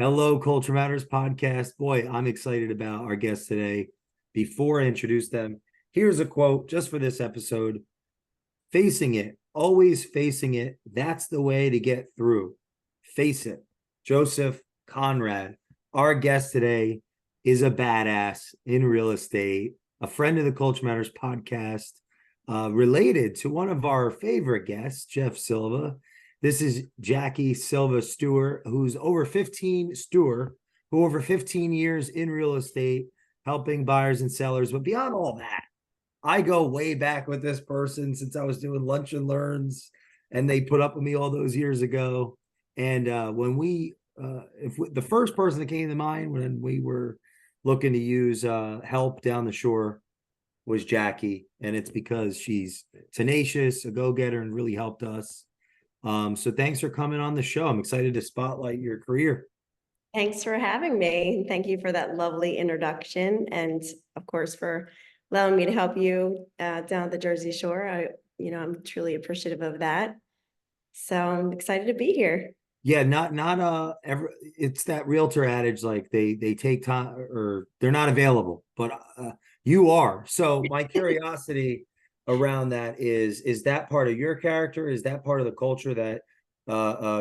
Hello, Culture Matters podcast. Boy, I'm excited about our guests today. Before I introduce them, here's a quote just for this episode. Facing it, always facing it. That's the way to get through. Face it. Joseph Conrad, our guest today, is a badass in real estate, a friend of the Culture Matters podcast, related to one of our favorite guests, Jeff Silva. This is Jackie Silva Steuer, who over 15 years in real estate, helping buyers and sellers. But beyond all that, I go way back with this person since I was doing lunch and learns, and they put up with me all those years ago. And the first person that came to mind when we were looking to use help down the shore was Jackie, and it's because she's tenacious, a go-getter, and really helped us. So thanks for coming on the show. I'm excited to spotlight your career. Thanks for having me. Thank you for that lovely introduction. And of course, for allowing me to help you down at the Jersey Shore. I'm truly appreciative of that. So I'm excited to be here. Yeah, not ever. It's that realtor adage, like they take time or they're not available, but you are. So my curiosity around that is that part of your character? Is that part of the culture that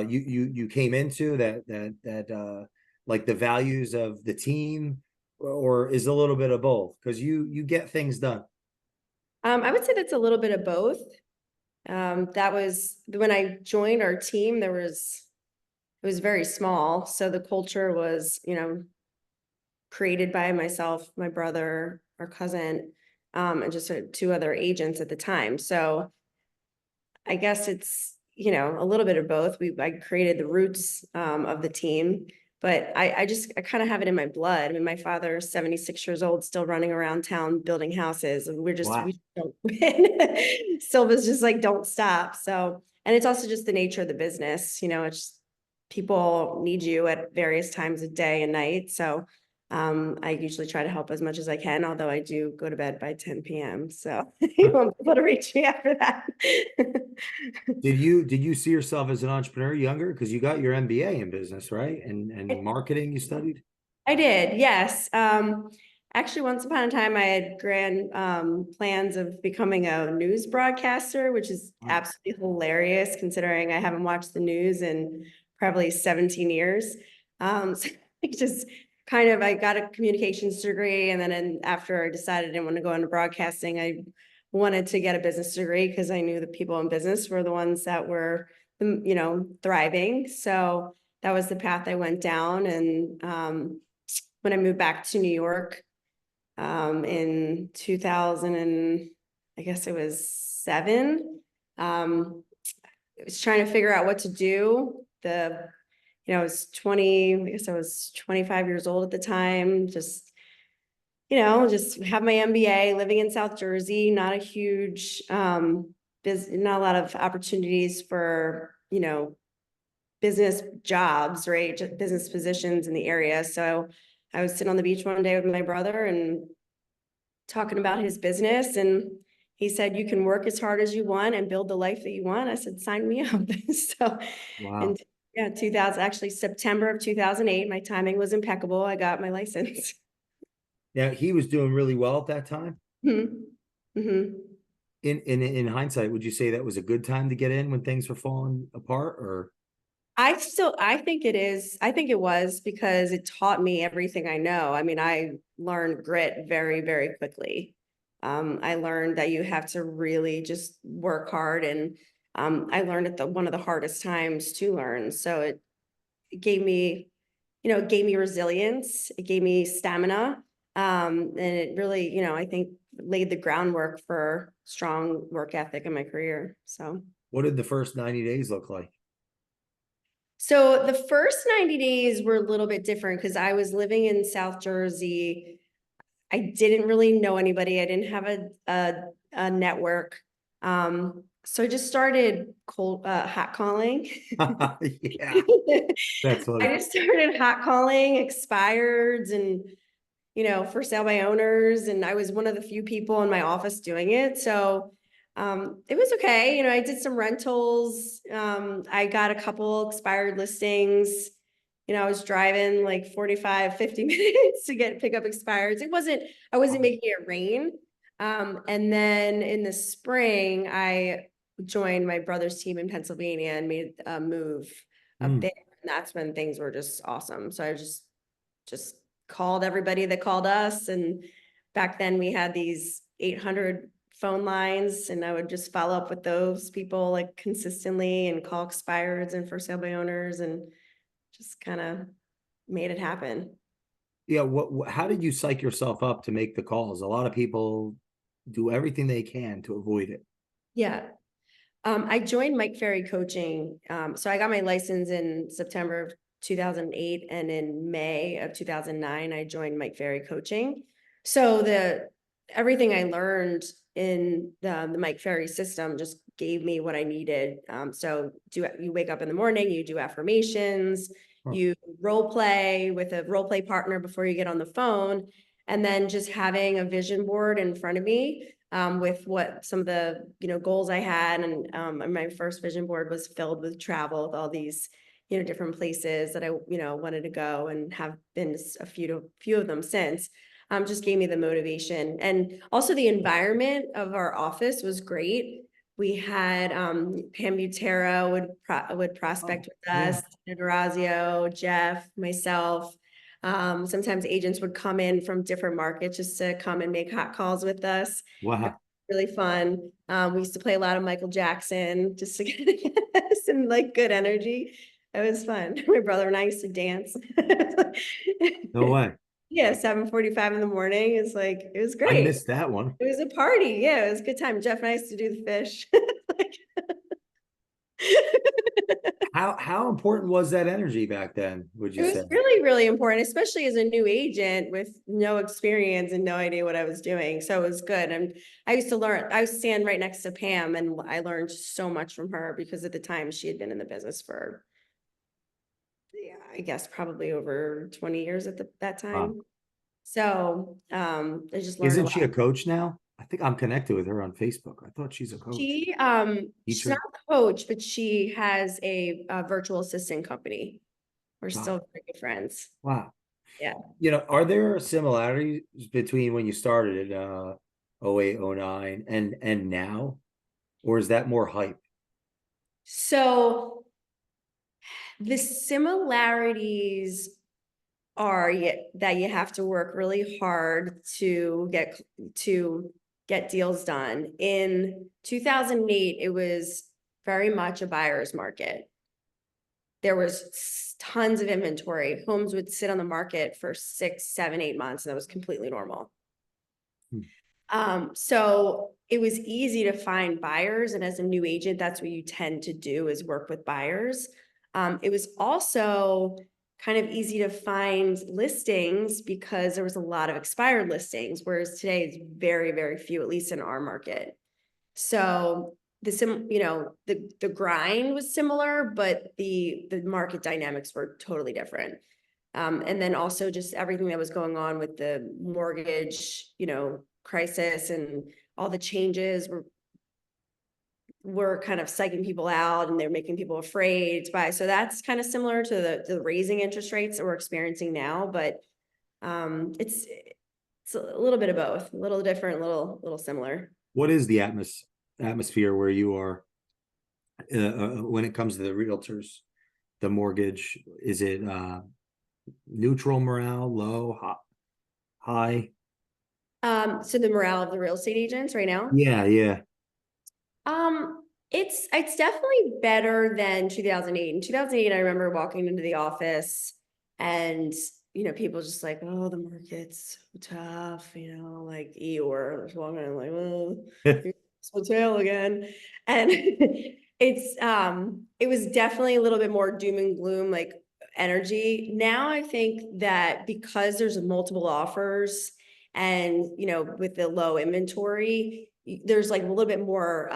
you came into that like the values of the team, or is a little bit of both? Because you get things done. I would say that's a little bit of both. That was when I joined our team, it was very small. So the culture was, created by myself, my brother, our cousin, and just two other agents at the time. So I guess it's, a little bit of both. I created the roots of the team, but I kind of have it in my blood. I mean, my father's 76 years old, still running around town building houses, and we don't win. Silva's just like, don't stop. So, and it's also just the nature of the business. It's people need you at various times of day and night. So I usually try to help as much as I can, although I do go to bed by 10 p.m. So you won't be able to reach me after that. Did you see yourself as an entrepreneur younger? Because you got your MBA in business, right? And marketing you studied? I did, yes. Actually, once upon a time, I had grand plans of becoming a news broadcaster, which is absolutely hilarious considering I haven't watched the news in probably 17 years. So I got a communications degree, and then after I decided I didn't want to go into broadcasting, I wanted to get a business degree because I knew the people in business were the ones that were, thriving. So that was the path I went down. And when I moved back to New York in 2000, and I guess it was 7, I was trying to figure out what to do. I was 25 years old at the time, just have my MBA, living in South Jersey, not a huge, not a lot of opportunities for, business jobs, right? Just business positions in the area. So I was sitting on the beach one day with my brother and talking about his business. And he said, you can work as hard as you want and build the life that you want. I said, sign me up. So, Wow. and 2000, actually September of 2008, my timing was impeccable. I got my license. Yeah, he was doing really well at that time. Mm-hmm. Mm-hmm. In hindsight, would you say that was a good time to get in when things were falling apart, or? I think it is. I think it was because it taught me everything I know. I mean, I learned grit very, very quickly. I learned that you have to really just work hard, and I learned at one of the hardest times to learn. So it gave me, it gave me resilience. It gave me stamina. And it really, I think laid the groundwork for strong work ethic in my career. So What did the first 90 days look like? So the first 90 days were a little bit different because I was living in South Jersey. I didn't really know anybody. I didn't have a network. So I just started hot calling. Yeah, that's I funny. just started hot calling expireds and, for sale by owners. And I was one of the few people in my office doing it. So it was okay. I did some rentals. I got a couple expired listings. I was driving like 45, 50 minutes to pick up expireds. I wasn't making it rain. And then in the spring, I joined my brother's team in Pennsylvania and made a move up there. And that's when things were just awesome. So I just called everybody that called us. And back then we had these 800 phone lines, and I would just follow up with those people like consistently and call expireds and for sale by owners, and just kind of made it happen. Yeah. How did you psych yourself up to make the calls? A lot of people do everything they can to avoid it. Yeah. I joined Mike Ferry Coaching. So I got my license in September of 2008, and in May of 2009, I joined Mike Ferry Coaching. So everything I learned in the Mike Ferry system just gave me what I needed. So you wake up in the morning, you do affirmations, you role play with a role play partner before you get on the phone, and then just having a vision board in front of me with what some of the goals I had, and my first vision board was filled with travel, with all these different places that I wanted to go, and have been a few of them since. Just gave me the motivation, and also the environment of our office was great. We had Pam Butera would prospect with us, Durazio, Jeff, myself. Sometimes agents would come in from different markets just to come and make hot calls with us. Wow. Really fun. We used to play a lot of Michael Jackson just to get us in like good energy. It was fun. My brother and I used to dance. No way. Yeah, 7:45 in the morning. It was I great. missed that one. It was a party. Yeah, it was a good time. Jeff and I used to do the fish. How important was that energy back then, would It you say? was really, really important, especially as a new agent with no experience and no idea what I was doing. So it was good. And I used to learn, I was stand right next to Pam, and I learned so much from her because at the time she had been in the business for, yeah, I guess probably over 20 years at that Wow. time. So I just learned a Isn't lot. she a coach now? I think I'm connected with her on Facebook. I thought she's a coach. She's Teacher. not a coach, but she has a virtual assistant company. We're Wow. still very good friends. Wow. Yeah. Are there similarities between when you started at 08, 09 and now? Or is that more hype? So the similarities are that you have to work really hard to get deals done. In 2008, it was very much a buyer's market. There was tons of inventory. Homes would sit on the market for 6, 7, 8 months, and that was completely normal. So it was easy to find buyers, and as a new agent, that's what you tend to do, is work with buyers. It was also kind of easy to find listings because there was a lot of expired listings, whereas today it's very, very few, at least in our market. So the grind was similar, but the market dynamics were totally different. And then also just everything that was going on with the mortgage, crisis, and all the changes were kind of psyching people out, and they're making people afraid to buy. So that's kind of similar to the raising interest rates that we're experiencing now, but it's a little bit of both, a little different, little similar. What is the atmosphere where you are when it comes to the realtors, the mortgage? Is it neutral morale, low, high? So the morale of the real estate agents right now? Yeah, yeah. It's definitely better than 2008. In 2008, I remember walking into the office, and people just like, oh, the market's so tough, like Eeyore. I was walking in like, oh, here's this hotel again. And it was definitely a little bit more doom and gloom, like energy. Now I think that because there's multiple offers, and with the low inventory, there's like a little bit more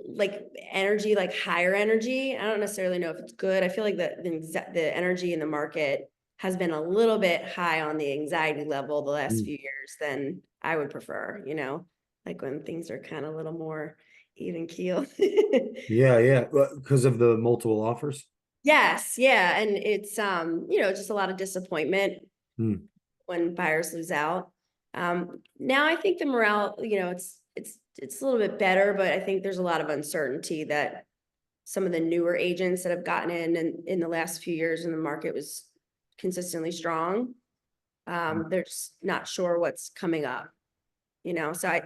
like energy, like higher energy. I don't necessarily know if it's good. I feel like the energy in the market has been a little bit high on the anxiety level the last few years than I would prefer, like when things are kind of a little more even keel. Yeah, yeah. Because of the multiple offers. Yes, yeah, and it's just a lot of disappointment Hmm. when buyers lose out. Now I think the morale, it's a little bit better, but I think there's a lot of uncertainty that some of the newer agents that have gotten in the last few years, and the market was consistently strong. They're just not sure what's coming up, so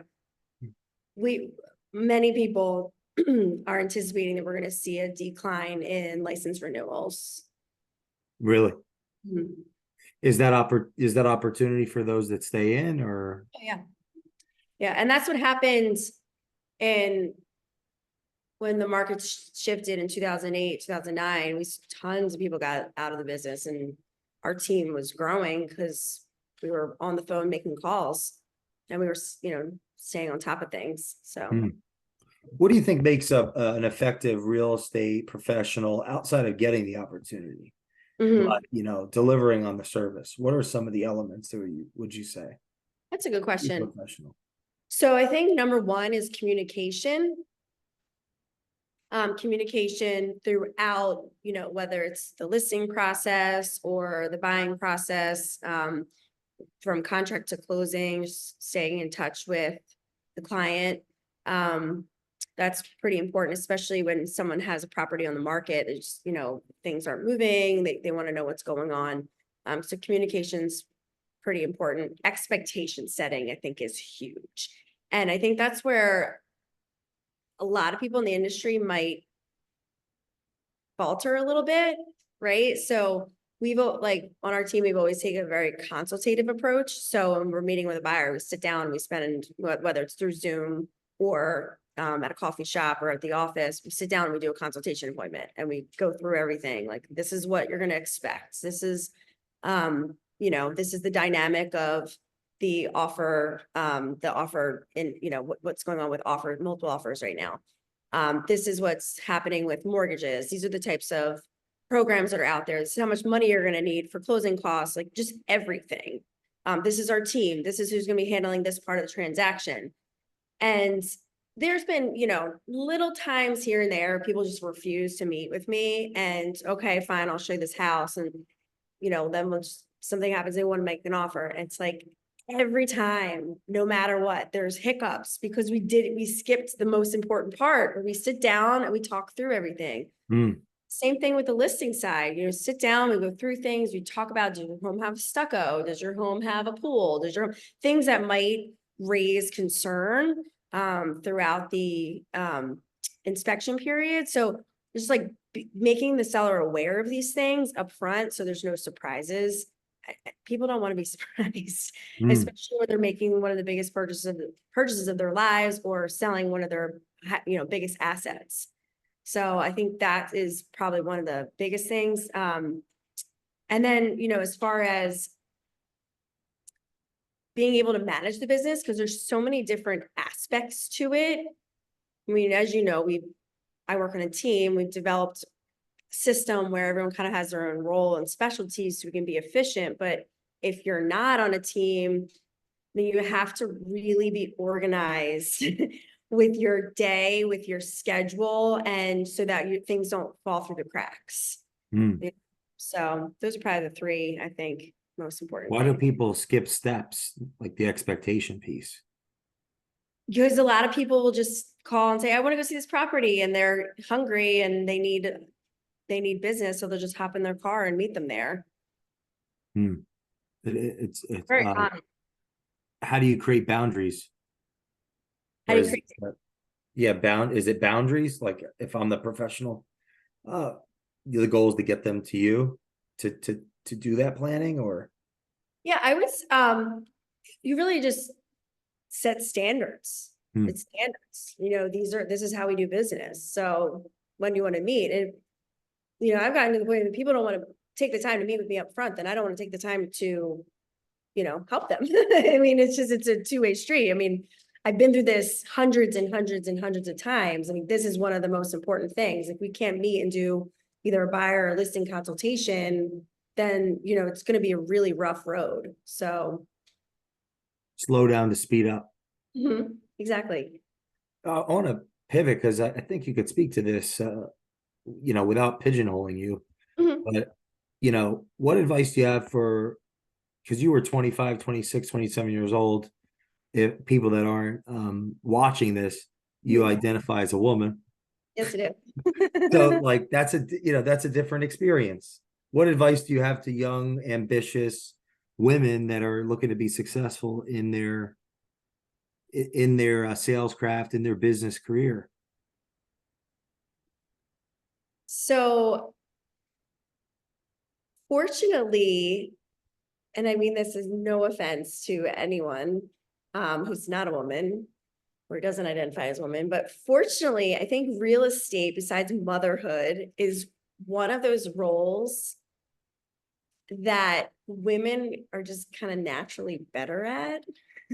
many people are anticipating that we're going to see a decline in license renewals. Really? Mhm. Is that opportunity for those that stay in, or? Oh, yeah. Yeah, and that's what happened in when the market shifted in 2008, 2009. Tons of people got out of the business, and our team was growing because we were on the phone making calls, and we were, staying on top of things. So, Hmm. What do you think makes up an effective real estate professional outside of getting the opportunity, mhm, but delivering on the service? What are some of the elements that would you say that's a good be question. professional? So I think number one is communication. Communication throughout, whether it's the listing process or the buying process, from contract to closing, just staying in touch with the client. Um, that's pretty important, especially when someone has a property on the market. It's, things aren't moving. They want to know what's going on. So communication's pretty important. Expectation setting, I think, is huge. And I think that's where a lot of people in the industry might falter a little bit, right? So we've like on our team, we've always taken a very consultative approach. So when we're meeting with a buyer, we sit down, we spend, whether it's through Zoom or at a coffee shop or at the office, we sit down and we do a consultation appointment and we go through everything. Like, this is what you're going to expect. This is, this is the dynamic of the offer in, what's going on with multiple offers right now. This is what's happening with mortgages. These are the types of programs that are out there. This is how much money you're going to need for closing costs, like just everything. This is our team. This is who's going to be handling this part of the transaction. And there's been, little times here and there, people just refuse to meet with me. And okay, fine, I'll show you this house. And, then when something happens, they want to make an offer. And it's like, every time, no matter what, there's hiccups because we skipped the most important part where we sit down and we talk through everything. Hmm. Same thing with the listing side, sit down, we go through things, we talk about, does your home have stucco? Does your home have a pool? Does your things that might raise concern throughout the inspection period? So just like making the seller aware of these things up front so there's no surprises. People don't want to be surprised, Hmm. especially when they're making one of the biggest purchases of their lives or selling one of their biggest assets. So I think that is probably one of the biggest things. And then, as far as being able to manage the business, because there's so many different aspects to it. I mean, as you know, I work on a team. We've developed a system where everyone kind of has their own role and specialties so we can be efficient. But if you're not on a team, then you have to really be organized with your day, with your schedule, and so that things don't fall through the cracks. Hmm. So those are probably the three, I think, most important Why do things. people skip steps, like the expectation piece? Because a lot of people will just call and say, I want to go see this property, and they're hungry and they need business, so they'll just hop in their car and meet them there. Hmm. It's Very common. how do you create boundaries, How or do you is create? yeah, is it boundaries? Like, if I'm the professional, uh the goal is to get them to you to do that planning, or? Yeah, you really just set standards. Hmm. It's standards. This is how we do business. So when you want to meet, and I've gotten to the point that people don't want to take the time to meet with me up front, then I don't want to take the time to, help them. I mean, it's a two-way street. I mean, I've been through this hundreds and hundreds and hundreds of times. I mean, this is one of the most important things. If we can't meet and do either a buyer or listing consultation, then, it's going to be a really rough road. So, Slow down to speed up. exactly. I want to pivot because I think you could speak to this, without pigeonholing you. But, what advice do you have for, because you were 25, 26, 27 years old, if people that aren't watching this, you identify as a woman. Yes, it So is. like that's a different experience. What advice do you have to young, ambitious women that are looking to be successful in their sales craft, in their business career? So fortunately, and I mean this is no offense to anyone who's not a woman or doesn't identify as a woman, but fortunately, I think real estate, besides motherhood, is one of those roles that women are just kind of naturally better at.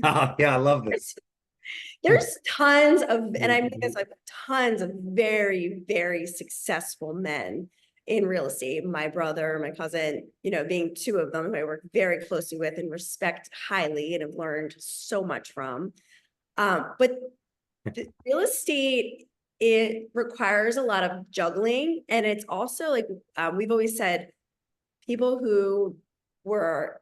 Oh, yeah, I love this. There's tons of, and I mean this, like tons of very, very successful men in real estate. My brother, my cousin, being two of them who I work very closely with and respect highly and have learned so much from. But the real estate, it requires a lot of juggling. And it's also like, we've always said, people who were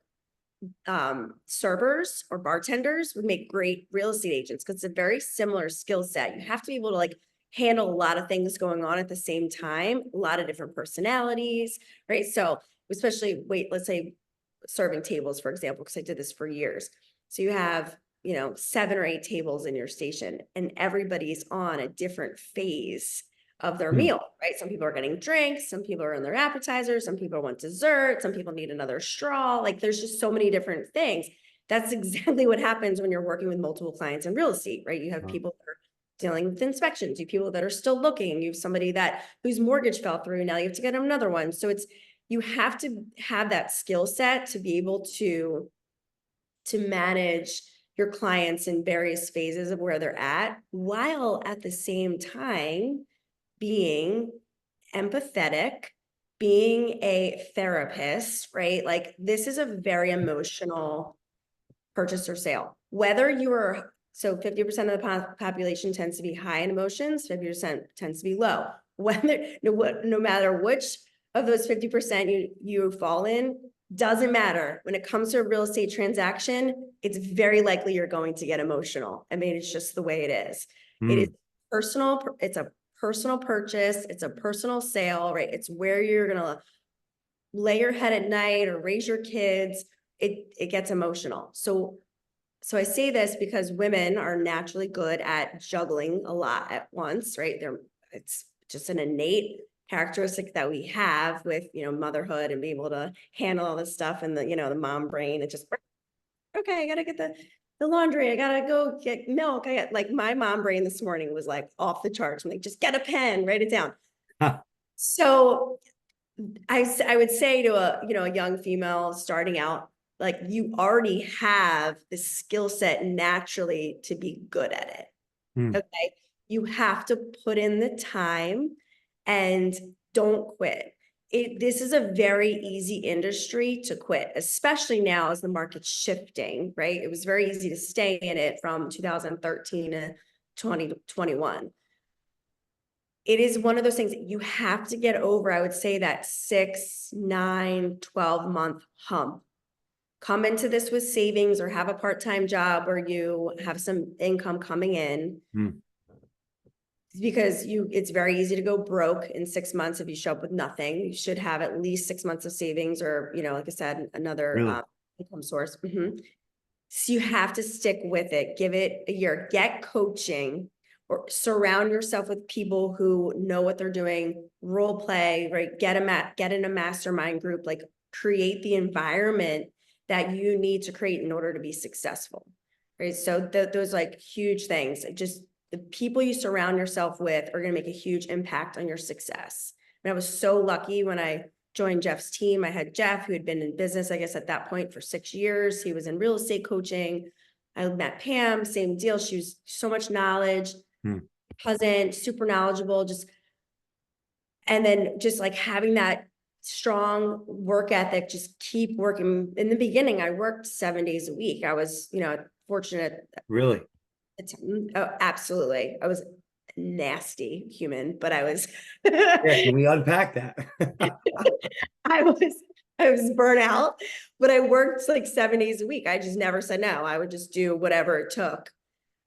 servers or bartenders would make great real estate agents because it's a very similar skill set. You have to be able to like handle a lot of things going on at the same time, a lot of different personalities, right? So especially let's say serving tables, for example, because I did this for years. So you have, 7 or 8 tables in your station and everybody's on a different phase of their meal, right? Some people are getting drinks, some people are in their appetizers, some people want dessert, some people need another straw. Like there's just so many different things. That's exactly what happens when you're working with multiple clients in real estate, right? You have people that are dealing with inspections, you have people that are still looking, you have somebody whose mortgage fell through, now you have to get another one. So you have to have that skill set to be able to manage your clients in various phases of where they're at, while at the same time being empathetic, being a therapist, right? Like this is a very emotional purchase or sale. Whether you are, so 50% of the population tends to be high in emotions, 50% tends to be low. Whether, no matter which of those 50% you fall in, doesn't matter. When it comes to a real estate transaction, it's very likely you're going to get emotional. I mean, it's just the way it is. It is personal. It's a personal purchase. It's a personal sale, right? It's where you're going to lay your head at night or raise your kids. It gets emotional. So I say this because women are naturally good at juggling a lot at once, right? It's just an innate characteristic that we have with, motherhood and being able to handle all this stuff and the mom brain. It just, okay, I gotta get the laundry. I gotta go get milk. Like my mom brain this morning was like off the charts. I'm like, just get a pen, write it down. So I would say to a young female starting out, like you already have the skill set naturally to be good at it. Okay. You have to put in the time and don't quit. This is a very easy industry to quit, especially now as the market's shifting, right? It was very easy to stay in it from 2013 to 2021. It is one of those things that you have to get over. I would say that 6, 9, 12-month hump. Come into this with savings or have a part-time job or you have some income coming in. Because it's very easy to go broke in 6 months if you show up with nothing. You should have at least 6 months of savings or, like I said, another income source. So you have to stick with it. Give it a year. Get coaching or surround yourself with people who know what they're doing. Role play, right? Get in a mastermind group. Like create the environment that you need to create in order to be successful, right? So those like huge things. Just the people you surround yourself with are going to make a huge impact on your success. And I was so lucky when I joined Jeff's team. I had Jeff, who had been in business, I guess, at that point for 6 years. He was in real estate coaching. I met Pam, same deal. She was so much knowledge, cousin, super knowledgeable, and then just like having that strong work ethic, just keep working. In the beginning, I worked 7 days a week. I was, fortunate. Really? Oh, absolutely. I was nasty human, but I was, Yeah, can we unpack that? I was, I was burnt out, but I worked like 7 days a week. I just never said no. I would just do whatever it took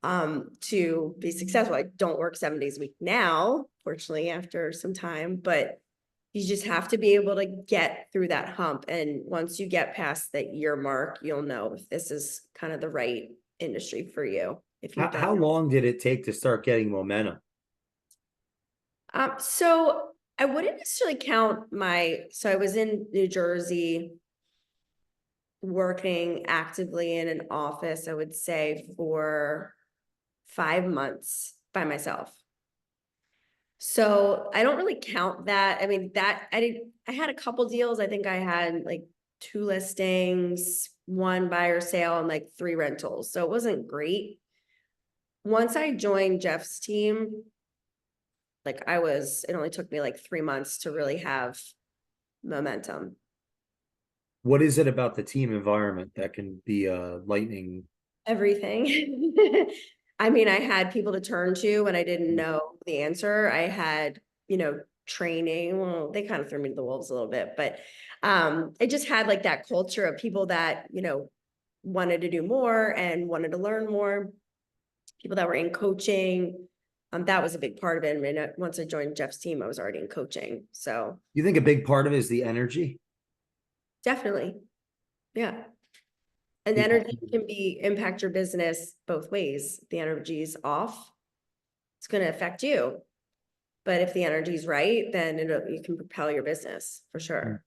to be successful. I don't work 7 days a week now, fortunately, after some time, but you just have to be able to get through that hump. And once you get past that year mark, you'll know if this is kind of the right industry for you. If you've How done long did it take to start getting momentum? so I wouldn't necessarily count so I was in New Jersey working actively in an office, I would say for 5 months by myself. So I don't really count that. I mean, I had a couple deals. I think I had like 2 listings, 1 buyer sale, and like 3 rentals. So it wasn't great. Once I joined Jeff's team, it only took me like 3 months to really have momentum. What is it about the team environment that can be lightning? Everything. I mean, I had people to turn to when I didn't Mm. know the answer. I had, training. Well, they kind of threw me to the wolves a little bit, but I just had like that culture of people that, wanted to do more and wanted to learn more. People that were in coaching. That was a big part of it. I mean, once I joined Jeff's team, I was already in coaching. So You think a big part of it is the energy? definitely. Yeah. And Yeah. energy can impact your business both ways. If the energy is off, it's going to affect you. But if the energy is right, then you can propel your business for sure.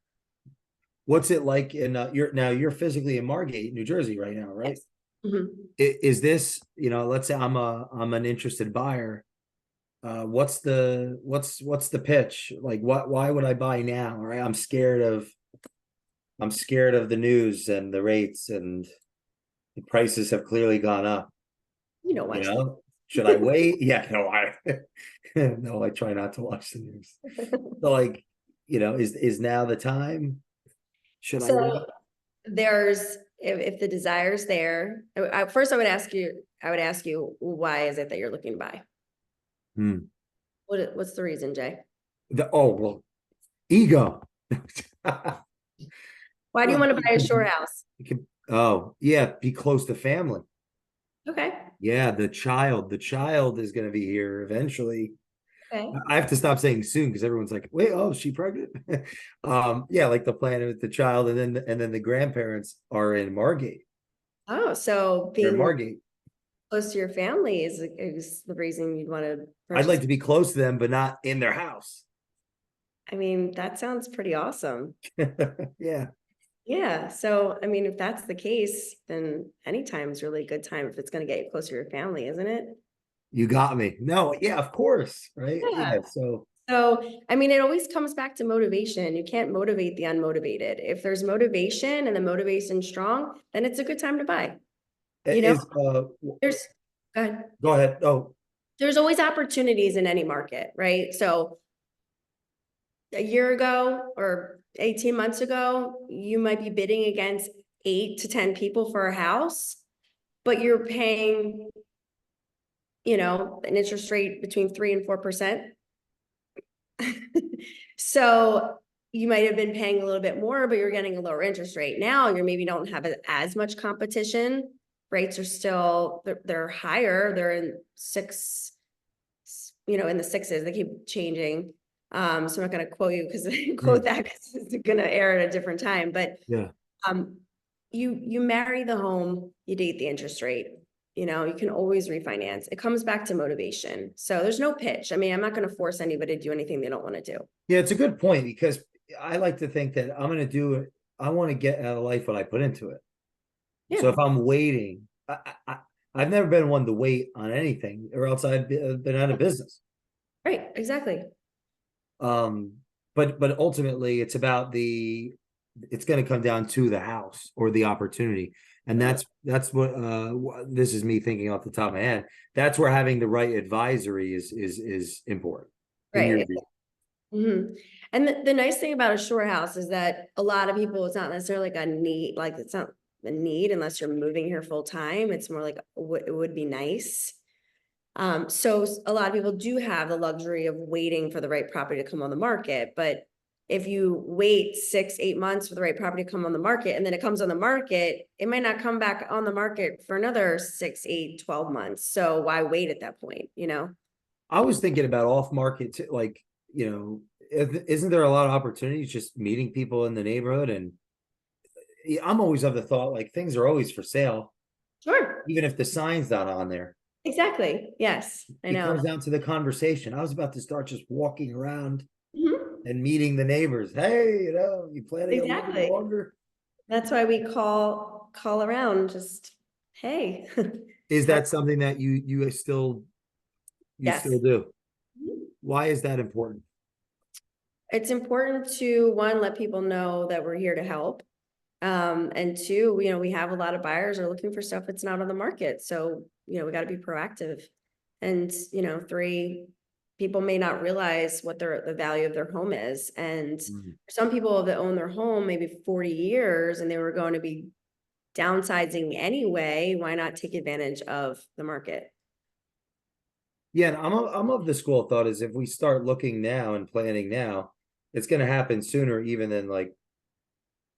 What's it like in you're physically in Margate, New Jersey right now, right? Yes. Mhm. Is this, let's say I'm an interested buyer. What's the pitch? Like why would I buy now? Right? I'm scared of the news and the rates, and the prices have clearly gone up. You don't You watch the know, should I wait? Yeah, no, no, I try not to watch the news. So like, is now the time? Should I So wait? if the desire's there, first I would ask you, why is it that you're looking to buy? Hmm. What's the reason, Jay? Well, ego. Why do you Well, want to buy a shore house? oh yeah, be close to family. Okay. Yeah, the child is going to be here eventually. Okay. I have to stop saying soon because everyone's like, wait, oh, is she pregnant? Yeah, like the plan with the child, and then the grandparents are in Margate. Oh, so They're in being more Margate. close to your family is the reason you'd want to I'd purchase. like to be close to them, but not in their house. I mean, that sounds pretty awesome. Yeah. Yeah. So, I mean, if that's the case, then anytime is really a good time if it's going to get you closer to your family, isn't it? You got me. No, yeah, of course. Right. Yeah. Yeah. So So, I mean, it always comes back to motivation. You can't motivate the unmotivated. If there's motivation and the motivation's strong, then it's a good time to buy. You know, is there's, go ahead. go ahead. Oh, There's always opportunities in any market, right? So a year ago or 18 months ago, you might be bidding against 8 to 10 people for a house, but you're paying, an interest rate between 3 and 4%. So you might have been paying a little bit more, but you're getting a lower interest rate. Now you maybe don't have as much competition. Rates are still, they're higher. They're in the sixes. They keep changing. So I'm not going to quote you because quote that because it's going to air at a different time. But yeah. you marry the home, you date the interest rate. You can always refinance. It comes back to motivation. So there's no pitch. I mean, I'm not going to force anybody to do anything they don't want to do. Yeah, it's a good point because I like to think that I'm going to do it. I want to get out of life what I put into it. Yeah. So if I'm waiting, I've never been one to wait on anything, or else I've been out of business. Right. Exactly. But ultimately, it's going to come down to the house or the opportunity, and that's what this is me thinking off the top of my head. That's where having the right advisory is important. In your Right. view. Mm-hmm. And the nice thing about a shore house is that a lot of people, it's not necessarily like a need, like it's not a need unless you're moving here full time. It's more like it would be nice. So a lot of people do have the luxury of waiting for the right property to come on the market, but if you wait 6-8 months for the right property to come on the market and then it comes on the market, it might not come back on the market for another 6, 8, 12 months. So why wait at that point, you know? I was thinking about off market, like, isn't there a lot of opportunities just meeting people in the neighborhood? And I'm always of the thought, like, things are always for sale, Sure. even if the sign's not on there. Exactly. Yes, I It know. comes down to the conversation. I was about to start just walking around Mhm. and meeting the neighbors. Hey, you planning on living Exactly. longer? That's why we call around, just, hey. Is How- that something that you still Yes. do? Mhm. Why is that important? It's important to, one, let people know that we're here to help. And two, we have a lot of buyers are looking for stuff that's not on the market. So, we got to be proactive. And, three, people may not realize what the value of their home is. And Mhm. some people that own their home maybe 40 years and they were going to be downsizing anyway, why not take advantage of the market? Yeah, and I'm of the school of thought is if we start looking now and planning now, it's going to happen sooner even than like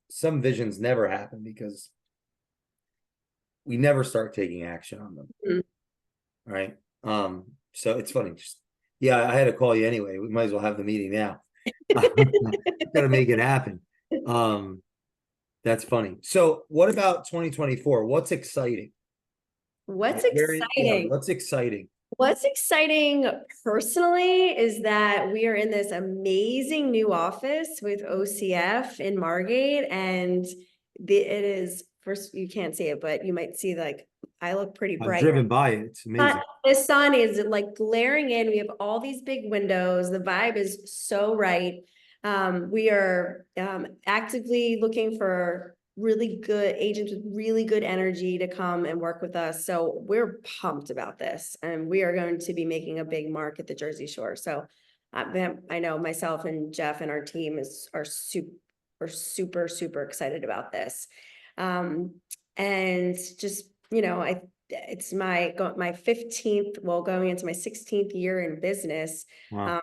some visions never happen because we never start taking action on them. Mhm. Right. So it's funny. Yeah, I had to call you anyway. We might as well have the meeting now. Gotta make it happen. That's funny. So what about 2024? What's exciting? What's Yeah, exciting? what's exciting? What's exciting personally is that we are in this amazing new office with OCF in Margate, and it is, first, you can't see it, but you might see, like, I look pretty I've bright. driven by it. It's amazing. But the sun is like glaring in. We have all these big windows. The vibe is so right. We are actively looking for really good agents with really good energy to come and work with us. So we're pumped about this, and we are going to be making a big mark at the Jersey Shore. So I know myself and Jeff and our team are super excited about this. And just, it's my 15th, well, going into my 16th year in business. Wow. Um,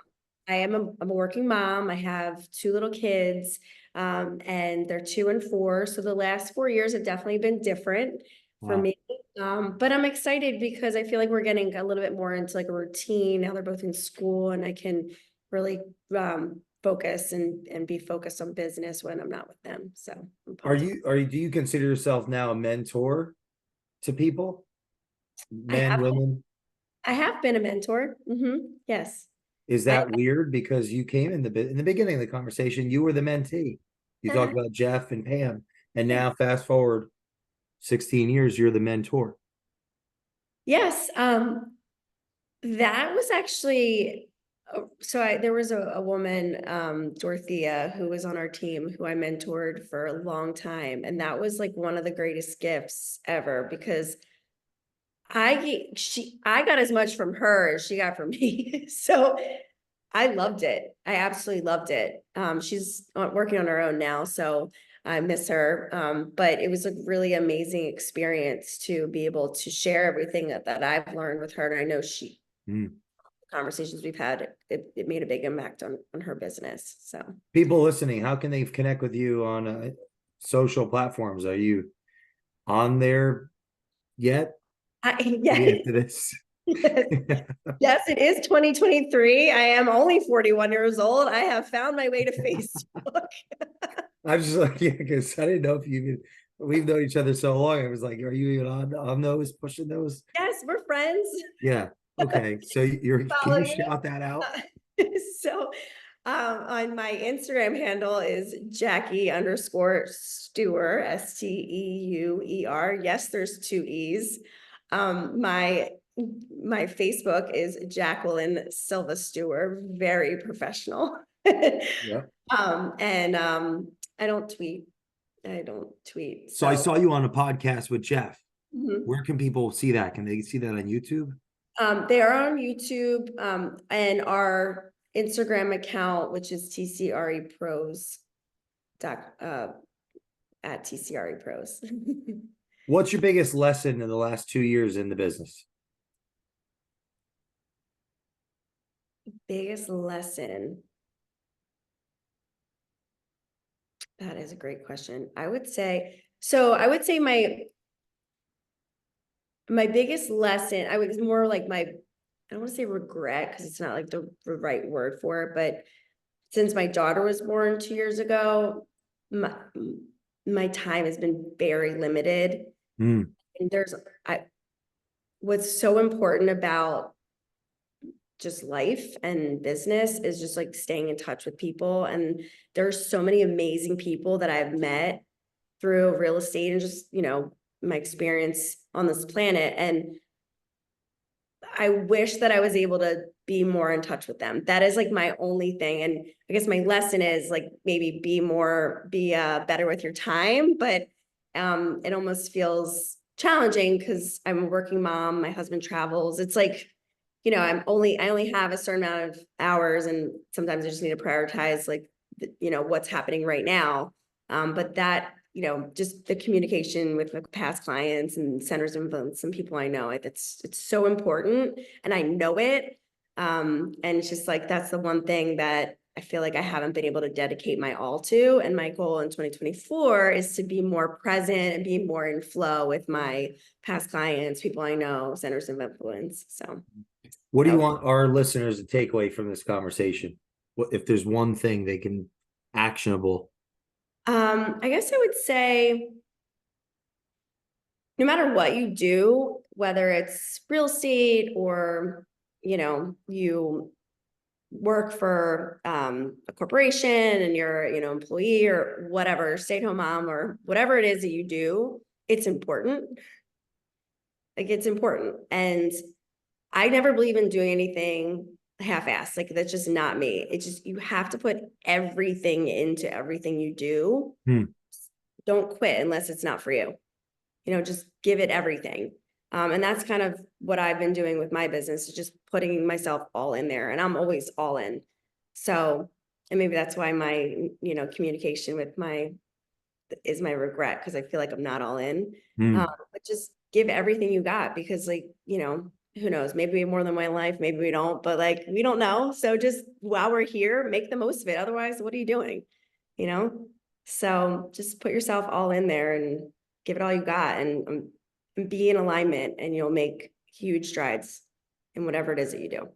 I'm a working mom. I have 2 little kids, and they're 2 and 4. So the last 4 years have definitely been different for Wow. me. But I'm excited because I feel like we're getting a little bit more into like a routine. Now they're both in school and I can really focus and be focused on business when I'm not with them. So I'm pumped. Do you consider yourself now a mentor to people? I Men, have women? I have been a mentor. Yes. Is I that weird? Because you came in the beginning of the conversation, you were the mentee. You talked about Jeff and Pam, and now fast forward 16 years, you're the mentor. Yes. That was actually, there was a woman, Dorothea, who was on our team who I mentored for a long time. And that was like one of the greatest gifts ever because I got as much from her as she got from me. So I loved it. I absolutely loved it. She's working on her own now, so I miss her. But it was a really amazing experience to be able to share everything that I've learned with her. And I know Mm. conversations we've had, it made a big impact on her business. So People listening, how can they connect with you on social platforms? Are you on there yet? Maybe yes, after this. yes, it is 2023. I am only 41 years old. I have found my way to Facebook. I'm just like, yeah, because I didn't know if we've known each other so long. I was like, are you even on those, pushing those? Yes, we're friends. Yeah. Okay. So can Follow you you. shout that out? So on my Instagram handle is Jackie_Steuer, Steuer. Yes, there's 2 E's. My Facebook is Jacqueline Silva Steuer, very professional. Yeah. And I don't tweet. I don't tweet. So I So saw you on a podcast with Jeff. mhm. Where can people see that? Can they see that on YouTube? They are on YouTube, and our Instagram account, which is TCRE Pros, at TCRE Pros. What's your biggest lesson in the last 2 years in the business? Biggest lesson. That is a great question. I would say my biggest lesson, I was more like I don't want to say regret because it's not like the right word for it, but since my daughter was born 2 years ago, my time has been very limited. Mm. And what's so important about just life and business is just like staying in touch with people. And there's so many amazing people that I've met through real estate and just, my experience on this planet. And I wish that I was able to be more in touch with them. That is like my only thing. And I guess my lesson is like maybe be better with your time, but it almost feels challenging because I'm a working mom, my husband travels. It's like, I only have a certain amount of hours, and sometimes I just need to prioritize like, what's happening right now. But that, just the communication with the past clients and centers of influence and people I know, it's so important, and I know it. And it's just like, that's the one thing that I feel like I haven't been able to dedicate my all to. And my goal in 2024 is to be more present and be more in flow with my past clients, people I know, centers of influence. So What do you want our listeners to take away from this conversation? What if there's one thing they can actionable? I guess I would say no matter what you do, whether it's real estate or, you work for a corporation and you're, employee or whatever, stay-at-home mom or whatever it is that you do, it's important. Like, it's important. And I never believe in doing anything half-assed. Like, that's just not me. It's just, you have to put everything into everything you do. Don't quit unless it's not for you. Just give it everything. And that's kind of what I've been doing with my business, is just putting myself all in there, and I'm always all in. So, and maybe that's why my, communication with my regret, because I feel like I'm not all in. But just give everything you got, because like, who knows, maybe we have more than one life, maybe we don't, but like, we don't know. So just while we're here, make the most of it. Otherwise, what are you doing? So just put yourself all in there and give it all you got, and be in alignment, and you'll make huge strides in whatever it is that you do.